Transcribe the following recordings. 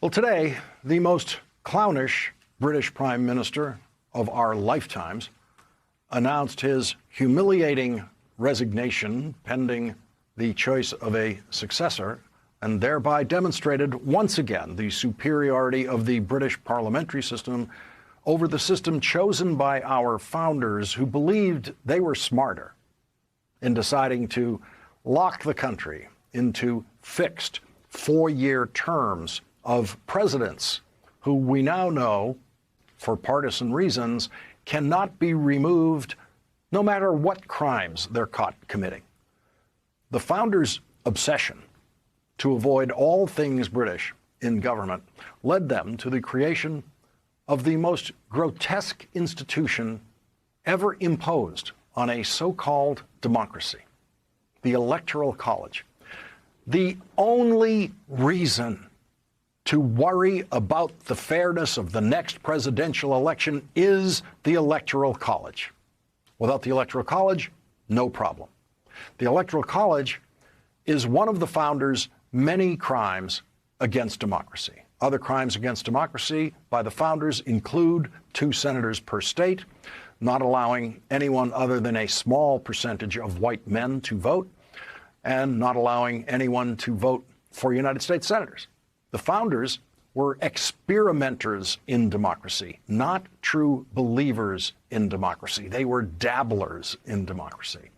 Well, today, the most clownish British Prime Minister of our lifetimes announced his humiliating resignation pending the choice of a successor, and thereby demonstrated once again the superiority of the British parliamentary system over the system chosen by our founders, who believed they were smarter in deciding to lock the country into fixed four-year terms of presidents who we now know, for partisan reasons, cannot be removed no matter what crimes they're caught committing. The founders' obsession to avoid all things British in government led them to the creation of the most grotesque institution ever imposed on a so-called democracy, the Electoral College. The only reason to worry about the fairness of the next presidential election is the Electoral College. Without the Electoral College, no problem. The Electoral College is one of the founders' many crimes against democracy. Other crimes against democracy by the founders include 2 senators per state, not allowing anyone other than a small percentage of white men to vote, and not allowing anyone to vote for United States senators. The founders were experimenters in democracy, not true believers in democracy. They were dabblers in democracy.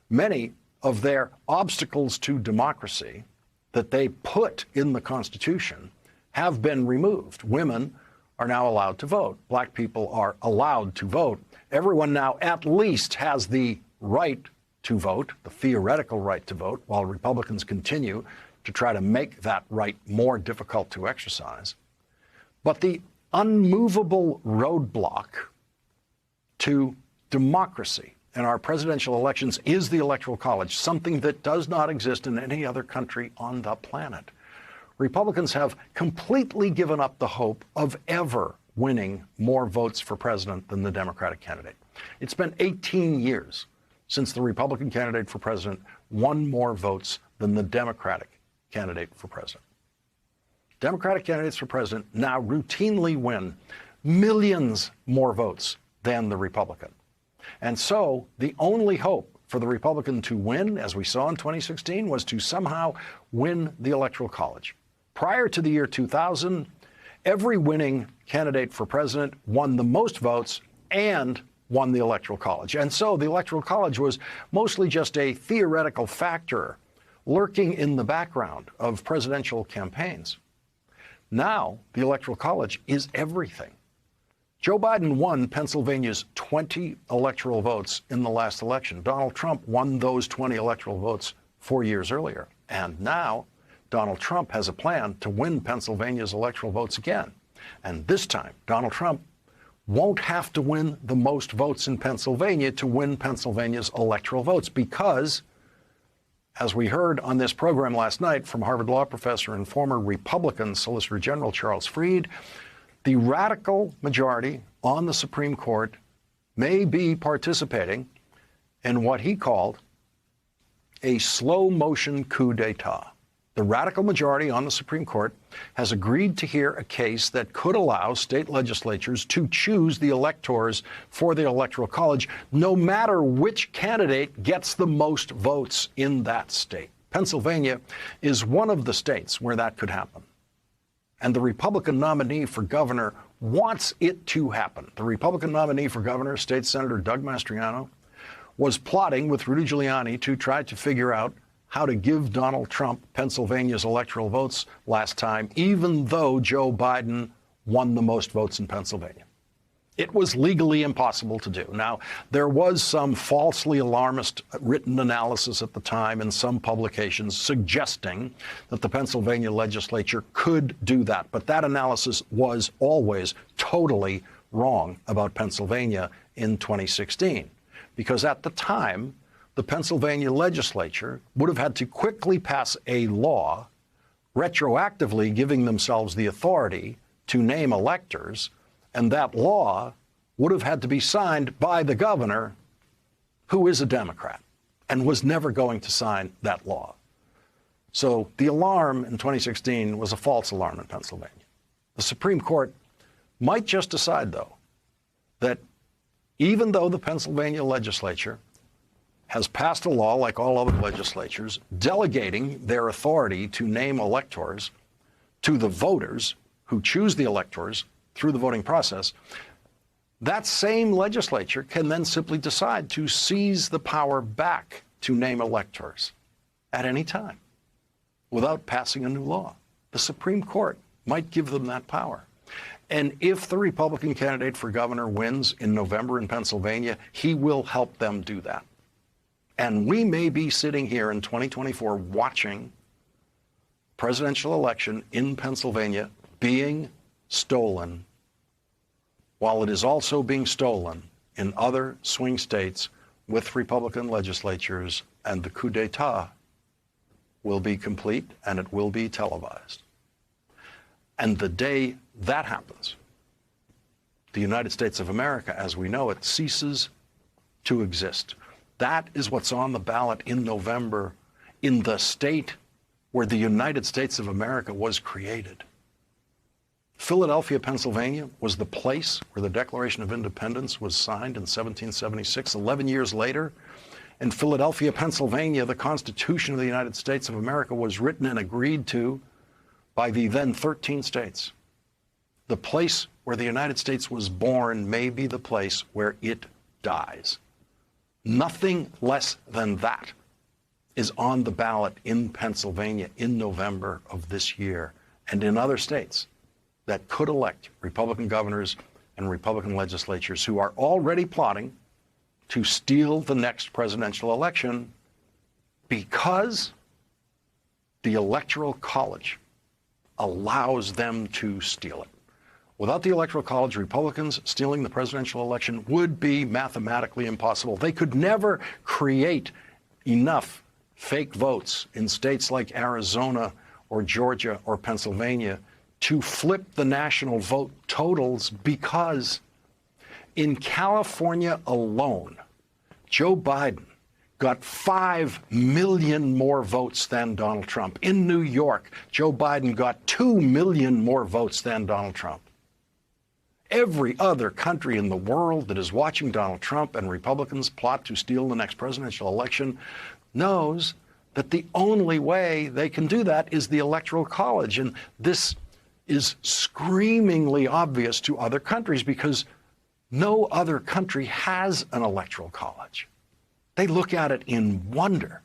Many of their obstacles to democracy that they put in the Constitution have been removed. Women are now allowed to vote. Black people are allowed to vote. Everyone now at least has the right to vote, the theoretical right to vote, while Republicans continue to try to make that right more difficult to exercise. But the unmovable roadblock to democracy in our presidential elections is the Electoral College, something that does not exist in any other country on the planet. Republicans have completely given up the hope of ever winning more votes for president than the Democratic candidate. It's been 18 years since the Republican candidate for president won more votes than the Democratic candidate for president. Democratic candidates for president now routinely win millions more votes than the Republican. And so the only hope for the Republican to win, as we saw in 2016, was to somehow win the Electoral College. Prior to the year 2000, every winning candidate for president won the most votes and won the Electoral College. And so the Electoral College was mostly just a theoretical factor lurking in the background of presidential campaigns. Now, the Electoral College is everything. Joe Biden won Pennsylvania's 20 electoral votes in the last election. Donald Trump won those 20 electoral votes 4 years earlier. And now, Donald Trump has a plan to win Pennsylvania's electoral votes again. And this time, Donald Trump won't have to win the most votes in Pennsylvania to win Pennsylvania's electoral votes, because, as we heard on this program last night from Harvard Law professor and former Republican Solicitor General Charles Fried, the radical majority on the Supreme Court may be participating in what he called a slow-motion coup d'etat. The radical majority on the Supreme Court has agreed to hear a case that could allow state legislatures to choose the electors for the Electoral College, no matter which candidate gets the most votes in that state. Pennsylvania is one of the states where that could happen. And the Republican nominee for governor wants it to happen. The Republican nominee for governor, State Senator Doug Mastriano, was plotting with Rudy Giuliani to try to figure out how to give Donald Trump Pennsylvania's electoral votes last time, even though Joe Biden won the most votes in Pennsylvania. It was legally impossible to do. Now, there was some falsely alarmist written analysis at the time in some publications suggesting that the Pennsylvania legislature could do that. But that analysis was always totally wrong about Pennsylvania in 2016, because at the time, the Pennsylvania legislature would have had to quickly pass a law retroactively giving themselves the authority to name electors, and that law would have had to be signed by the governor, who is a Democrat and was never going to sign that law. So the alarm in 2016 was a false alarm in Pennsylvania. The Supreme Court might just decide, though, that even though the Pennsylvania legislature has passed a law, like all other legislatures, delegating their authority to name electors to the voters who choose the electors through the voting process, that same legislature can then simply decide to seize the power back to name electors at any time without passing a new law. The Supreme Court might give them that power. And if the Republican candidate for governor wins in November in Pennsylvania, he will help them do that. And we may be sitting here in 2024 watching presidential election in Pennsylvania being stolen, while it is also being stolen in other swing states with Republican legislatures, and the coup d'etat will be complete and it will be televised. And the day that happens, the United States of America, as we know it, ceases to exist. That is what's on the ballot in November in the state where the United States of America was created. Philadelphia, Pennsylvania was the place where the Declaration of Independence was signed in 1776. 11 years later, in Philadelphia, Pennsylvania, the Constitution of the United States of America was written and agreed to by the then 13 states. The place where the United States was born may be the place where it dies. Nothing less than that is on the ballot in Pennsylvania in November of this year, and in other states that could elect Republican governors and Republican legislatures who are already plotting to steal the next presidential election because the Electoral College allows them to steal it. Without the Electoral College, Republicans stealing the presidential election would be mathematically impossible. They could never create enough fake votes in states like Arizona or Georgia or Pennsylvania to flip the national vote totals, because in California alone, Joe Biden got 5 million more votes than Donald Trump. In New York, Joe Biden got 2 million more votes than Donald Trump. Every other country in the world that is watching Donald Trump and Republicans plot to steal the next presidential election knows that the only way they can do that is the Electoral College. And this is screamingly obvious to other countries because no other country has an Electoral College. They look at it in wonder.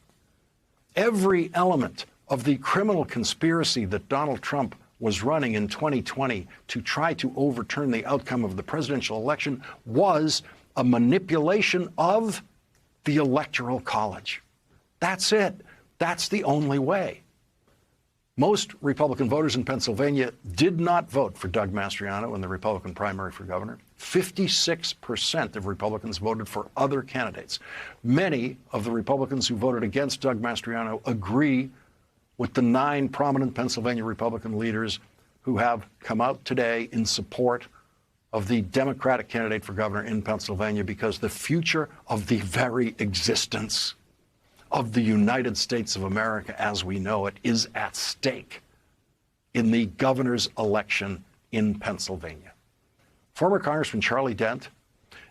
Every element of the criminal conspiracy that Donald Trump was running in 2020 to try to overturn the outcome of the presidential election was a manipulation of the Electoral College. That's it. That's the only way. Most Republican voters in Pennsylvania did not vote for Doug Mastriano in the Republican primary for governor. 56% of Republicans voted for other candidates. Many of the Republicans who voted against Doug Mastriano agree with the 9 prominent Pennsylvania Republican leaders who have come out today in support of the Democratic candidate for governor in Pennsylvania, because the future of the very existence of the United States of America as we know it is at stake in the governor's election in Pennsylvania. Former Congressman Charlie Dent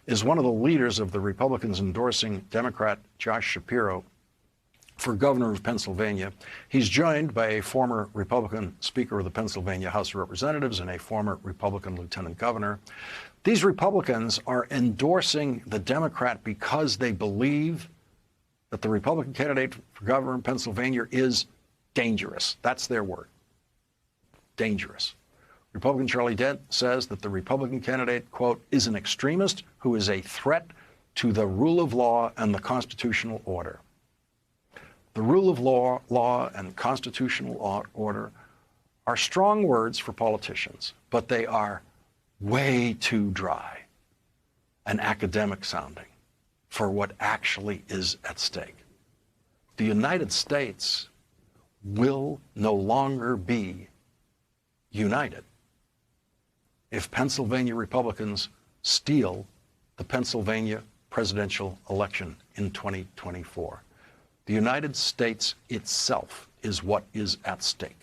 is one of the leaders of the Republicans endorsing Democrat Josh Shapiro for governor of Pennsylvania. He's joined by a former Republican Speaker of the Pennsylvania House of Representatives and a former Republican Lieutenant Governor. These Republicans are endorsing the Democrat because they believe that the Republican candidate for governor in Pennsylvania is dangerous. That's their word. Dangerous. Republican Charlie Dent says that the Republican candidate, quote, is an extremist who is a threat to the rule of law and the constitutional order. The rule of law and constitutional order are strong words for politicians, but they are way too dry and academic sounding for what actually is at stake. The United States will no longer be united if Pennsylvania Republicans steal the Pennsylvania presidential election in 2024. The United States itself is what is at stake.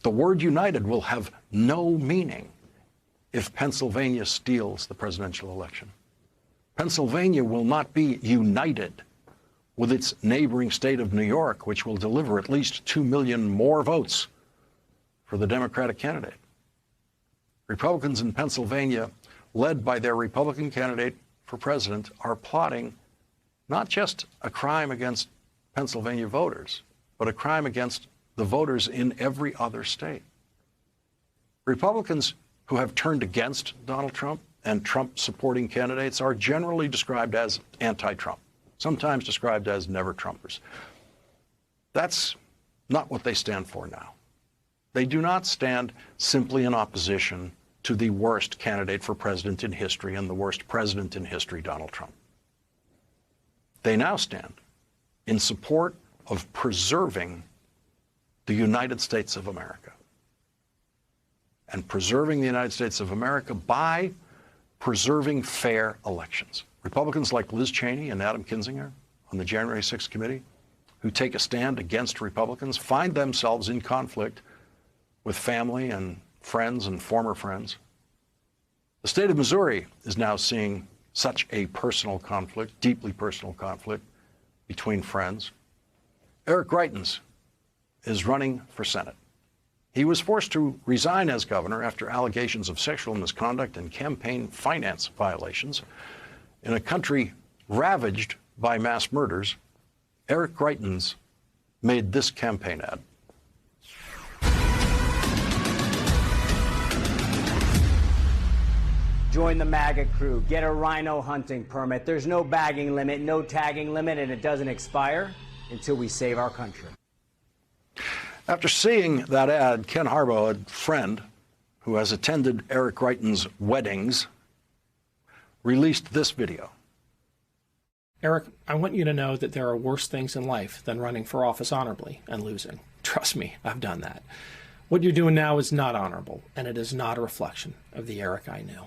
The word united will have no meaning if Pennsylvania steals the presidential election. Pennsylvania will not be united with its neighboring state of New York, which will deliver at least 2 million more votes for the Democratic candidate. Republicans in Pennsylvania, led by their Republican candidate for president, are plotting not just a crime against Pennsylvania voters, but a crime against the voters in every other state. Republicans who have turned against Donald Trump and Trump-supporting candidates are generally described as anti-Trump, sometimes described as never-Trumpers. That's not what they stand for now. They do not stand simply in opposition to the worst candidate for president in history and the worst president in history, Donald Trump. They now stand in support of preserving the United States of America. And preserving the United States of America by preserving fair elections. Republicans like Liz Cheney and Adam Kinzinger on the January 6th committee, who take a stand against Republicans, find themselves in conflict with family and friends and former friends. The state of Missouri is now seeing such a personal conflict, deeply personal conflict between friends. Eric Greitens is running for Senate. He was forced to resign as governor after allegations of sexual misconduct and campaign finance violations. In a country ravaged by mass murders, Eric Greitens made this campaign ad. Join the MAGA crew. Get a rhino hunting permit. There's no bagging limit, no tagging limit, and it doesn't expire until we save our country. After seeing that ad, Ken Harbaugh, a friend who has attended Eric Greitens' weddings, released this video. Eric, I want you to know that there are worse things in life than running for office honorably and losing. Trust me, I've done that. What you're doing now is not honorable, and it is not a reflection of the Eric I knew.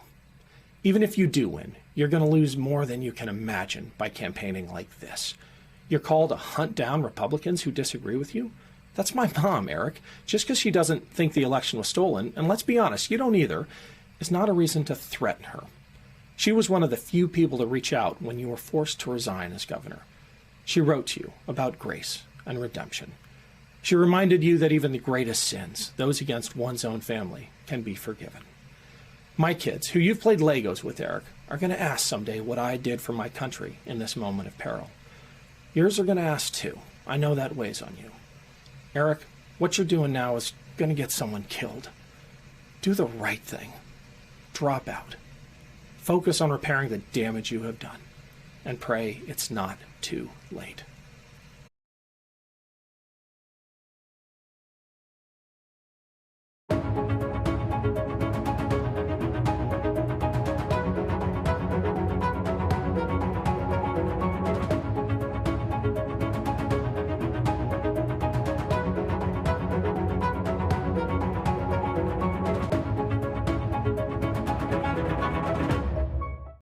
Even if you do win, you're going to lose more than you can imagine by campaigning like this. You're called to hunt down Republicans who disagree with you? That's my mom, Eric. Just because she doesn't think the election was stolen, and let's be honest, you don't either, is not a reason to threaten her. She was one of the few people to reach out when you were forced to resign as governor. She wrote to you about grace and redemption. She reminded you that even the greatest sins, those against one's own family, can be forgiven. My kids, who you've played Legos with, Eric, are going to ask someday what I did for my country in this moment of peril. Yours are going to ask too. I know that weighs on you. Eric, what you're doing now is going to get someone killed. Do the right thing. Drop out. Focus on repairing the damage you have done. And pray it's not too late.